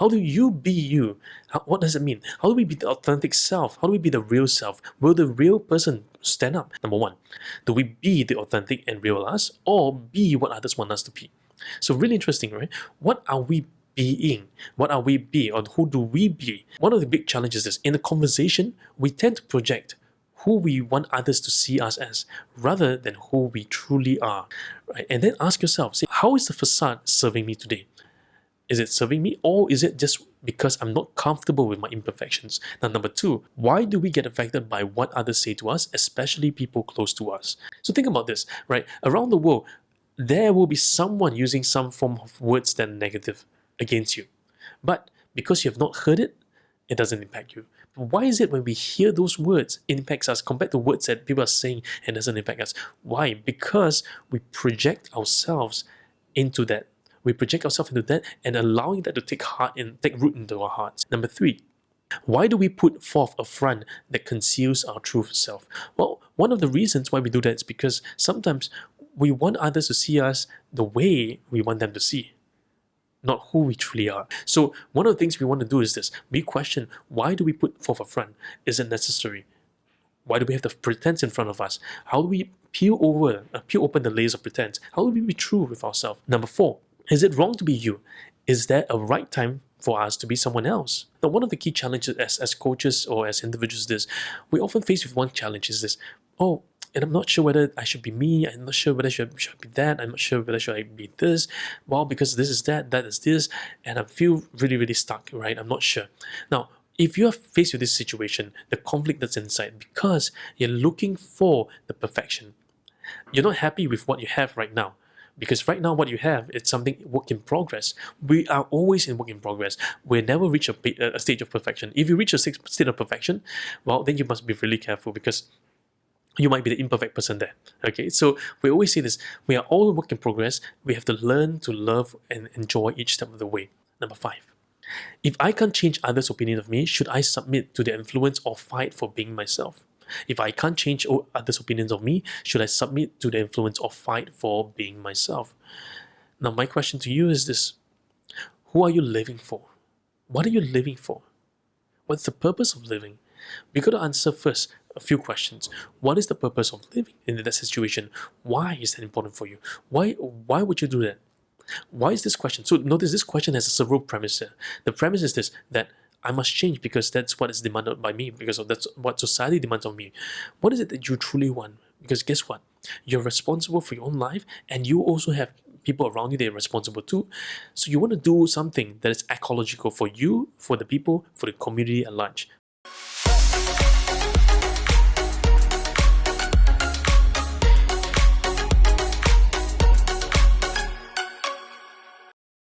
How do you be you? What does it mean? How do we be the authentic self? How do we be the real self? Will the real person stand up? Number one, do we be the authentic and real us, or be what others want us to be? So really interesting, right? What are we being? What are we be, or who do we be? One of the big challenges is in a conversation, we tend to project who we want others to see us as, rather than who we truly are, right? And then ask yourself, say, how is the facade serving me today? Is it serving me, or is it just because I'm not comfortable with my imperfections? Now, number two, why do we get affected by what others say to us, especially people close to us? So think about this, right? Around the world, there will be someone using some form of words that are negative against you. But because you have not heard it, it doesn't impact you. But why is it when we hear those words, it impacts us compared to words that people are saying and doesn't impact us? Why? Because we project ourselves into that. We project ourselves into that and allowing that to take root into our hearts. Number three, why do we put forth a front that conceals our true self? Well, one of the reasons why we do that is because sometimes we want others to see us the way we want them to see, not who we truly are. So one of the things we want to do is this. We question, why do we put forth a front? Is it necessary? Why do we have the pretense in front of us? How do we peel open the layers of pretense? How do we be true with ourselves? Number four, is it wrong to be you? Is there a right time for us to be someone else? Now, one of the key challenges as coaches or as individuals is this. We often face with one challenge is this. Oh, and I'm not sure whether I should be me. I'm not sure whether should I be that. I'm not sure whether should I be this. Well, because this is that is this, and I feel really, really stuck, right? I'm not sure. Now, if you are faced with this situation, the conflict that's inside, because you're looking for the perfection, you're not happy with what you have right now. Because right now what you have, it's something work in progress. We are always in work in progress. We never reach a stage of perfection. If you reach a state of perfection, well, then you must be really careful, because you might be the imperfect person there. Okay, so we always say this. We are all work in progress. We have to learn to love and enjoy each step of the way. Number five, if I can't change others' opinion of me, should I submit to their influence or fight for being myself? If I can't change others' opinions of me, should I submit to the influence or fight for being myself? Now, my question to you is this. Who are you living for? What are you living for? What's the purpose of living? We got to answer first a few questions. What is the purpose of living in that situation? Why is that important for you? Why would you do that? Why is this question? So notice this question has several premises. The premise is this, that I must change because that's what is demanded by me, because that's what society demands of me. What is it that you truly want? Because guess what? You're responsible for your own life, and you also have people around you that are responsible too. So you want to do something that is ecological for you, for the people, for the community at large.